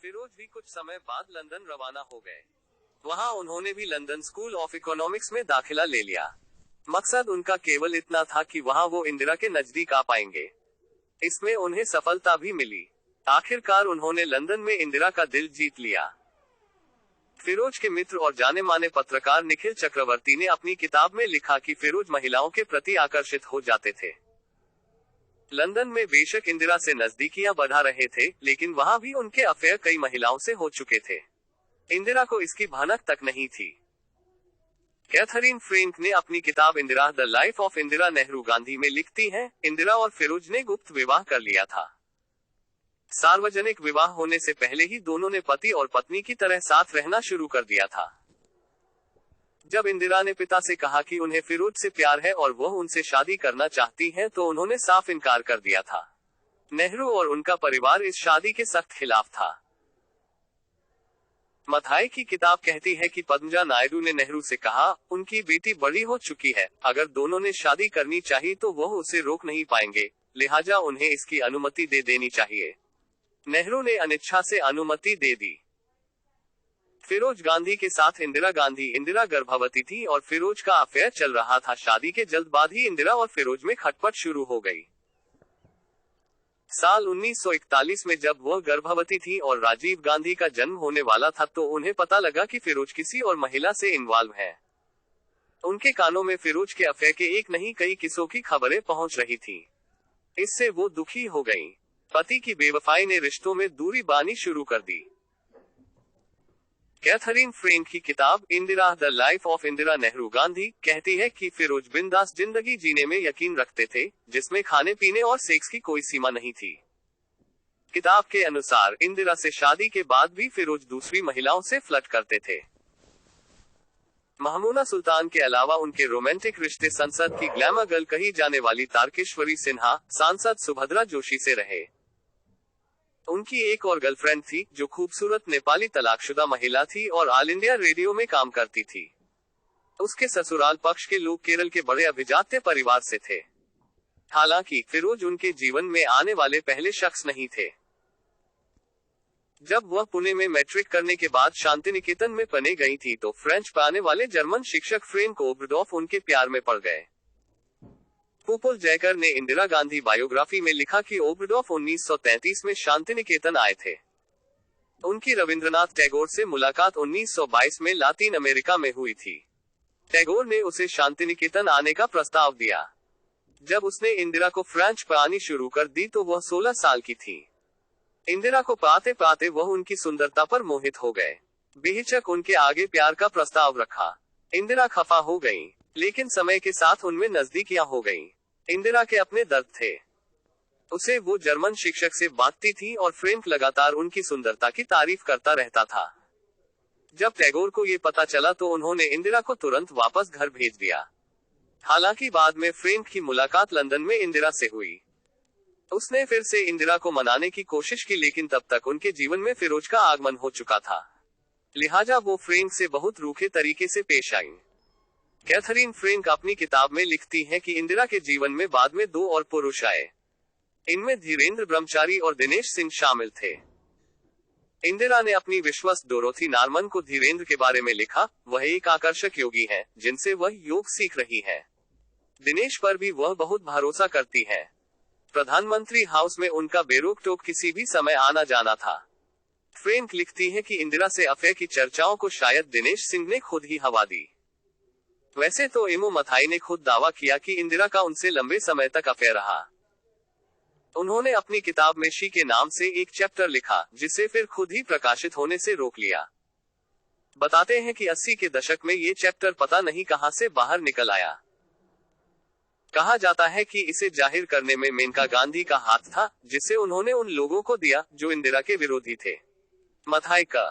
फिरोज भी कुछ समय बाद लंदन रवाना हो गए। वहां उन्होंने भी लंदन स्कूल ऑफ इकोनॉमिक्स में दाखिला ले लिया। मकसद उनका केवल इतना था कि वहां वो इंदिरा के नजदीक आ पाएंगे। इसमें उन्हें सफलता भी मिली। आखिरकार उन्होंने लंदन में इंदिरा का दिल जीत लिया। फिरोज के मित्र और जाने माने पत्रकार निखिल चक्रवर्ती ने अपनी किताब में लिखा कि फिरोज महिलाओं के प्रति आकर्षित हो जाते थे। लंदन में बेशक इंदिरा से नजदीकियां बढ़ा रहे थे, लेकिन वहां भी उनके अफेयर कई महिलाओं से हो चुके थे। इंदिरा को इसकी भनक तक नहीं थी। कैथरीन फ्रैंक ने अपनी किताब Indira the life of Indira Nehru Gandhi में लिखती हैं, इंदिरा और फिरोज ने गुप्त विवाह कर लिया था। सार्वजनिक विवाह होने से पहले ही दोनों ने पति और पत्नी की तरह साथ रहना शुरू कर दिया था। जब इंदिरा ने पिता से कहा कि उन्हें फिरोज से प्यार है और वह उनसे शादी करना चाहती हैं, तो उन्होंने साफ इनकार कर दिया था। नेहरू और उनका परिवार इस शादी के सख्त खिलाफ था। मथाई की किताब कहती है कि पद्मजा नायडू ने नेहरू से कहा, उनकी बेटी बड़ी हो चुकी है, अगर दोनों ने शादी करनी चाहिए तो वह उसे रोक नहीं पाएंगे, लिहाजा उन्हें इसकी अनुमति दे देनी चाहिए। नेहरू ने अनिच्छा से अनुमति दे दी। फिरोज गांधी के साथ इंदिरा गर्भवती थी और फिरोज का अफेयर चल रहा था। शादी के जल्द बाद ही इंदिरा और फिरोज में खटपट शुरू हो गई। साल 1941 में जब वह गर्भवती थी और राजीव गांधी का जन्म होने वाला था, तो उन्हें पता लगा कि फिरोज किसी और महिला से इन्वॉल्व है। उनके कानों में फिरोज के अफेयर के एक नहीं कई किस्सों की खबरें पहुंच रही थी। इससे वो दुखी हो गई। पति की बेवफाई ने रिश्तों में दूरी बानी शुरू कर दी। कैथरीन फ्रैंक की किताब Indira the life of Indira Nehru Gandhi कहती है कि फिरोज बिंदास जिंदगी जीने में यकीन रखते थे, जिसमें खाने पीने और सेक्स की कोई सीमा नहीं थी। किताब के अनुसार इंदिरा से शादी के बाद भी फिरोज दूसरी महिलाओं से फ्लर्ट करते थे। महमूना सुल्तान के अलावा उनके रोमांटिक रिश्ते संसद की ग्लैमर गर्ल कही जाने वाली तारकेश्वरी सिन्हा, सांसद सुभद्रा जोशी से रहे। उनकी एक और गर्लफ्रेंड थी, जो खूबसूरत नेपाली तलाकशुदा महिला थी और ऑल इंडिया रेडियो में काम करती थी। उसके ससुराल पक्ष के लोग केरल के बड़े अभिजात्य परिवार से थे। हालांकि फिरोज उनके जीवन में आने वाले पहले शख्स नहीं थे। जब वह पुणे में मैट्रिक करने के बाद शांतिनिकेतन में पढ़ने गई थी, तो फ्रेंच पढ़ाने वाले जर्मन शिक्षक फ्रैंक ओबरडॉर्फ उनके प्यार में पड़ गए। पुपल जयकर ने इंदिरा गांधी बायोग्राफी में लिखा कि ओबरडॉर्फ 1933 में शांतिनिकेतन आए थे। उनकी रविंद्रनाथ टैगोर से मुलाकात 1922 में लातीन अमेरिका में हुई थी। टैगोर ने उसे शांतिनिकेतन आने का प्रस्ताव दिया। जब उसने इंदिरा को फ्रेंच पढ़ानी शुरू कर दी तो वह 16 साल की थी। इंदिरा को पाते पाते वह उनकी सुंदरता पर मोहित हो गए। बेहिचक उनके आगे प्यार का प्रस्ताव रखा। इंदिरा खफा हो गई, लेकिन समय के साथ उनमें नजदीकियां हो गईं। इंदिरा के अपने दर्द थे। उसे वो जर्मन शिक्षक से बांटती थी और फ्रैंक लगातार उनकी सुंदरता की तारीफ करता रहता था। जब टैगोर को ये पता चला तो उन्होंने इंदिरा को तुरंत वापस घर भेज दिया। हालांकि बाद में फ्रैंक की मुलाकात लंदन में इंदिरा से हुई। उसने फिर से इंदिरा को मनाने की कोशिश की, लेकिन तब तक उनके जीवन में फिरोज का आगमन हो चुका था। लिहाजा वो फ्रैंक से बहुत रूखे तरीके से पेश आईं। कैथरीन फ्रैंक अपनी किताब में लिखती हैं कि इंदिरा के जीवन में बाद में 2 और पुरुष आए। इनमें धीरेन्द्र ब्रह्मचारी और दिनेश सिंह शामिल थे। इंदिरा ने अपनी विश्वस्त डोरोथी नॉर्मन को धीरेन्द्र के बारे में लिखा, वह एक आकर्षक योगी है, जिनसे वह योग सीख रही है। दिनेश पर भी वह बहुत भरोसा करती है। प्रधानमंत्री हाउस में उनका बेरोक टोक किसी भी समय आना जाना था। फ्रैंक लिखती है कि इंदिरा से अफेयर की चर्चाओं को शायद दिनेश सिंह ने खुद ही हवा दी। वैसे तो एमो मथाई ने खुद दावा किया कि इंदिरा का उनसे लंबे समय तक अफेयर रहा। उन्होंने अपनी किताब में शी के नाम से एक चैप्टर लिखा, जिसे फिर खुद ही प्रकाशित होने से रोक लिया। बताते हैं कि 80 के दशक में ये चैप्टर पता नहीं कहां से बाहर निकल आया। कहा जाता है कि इसे जाहिर करने में मेनका गांधी का हाथ था, जिसे उन्होंने उन लोगों को दिया जो इंदिरा के विरोधी थे। मथाई का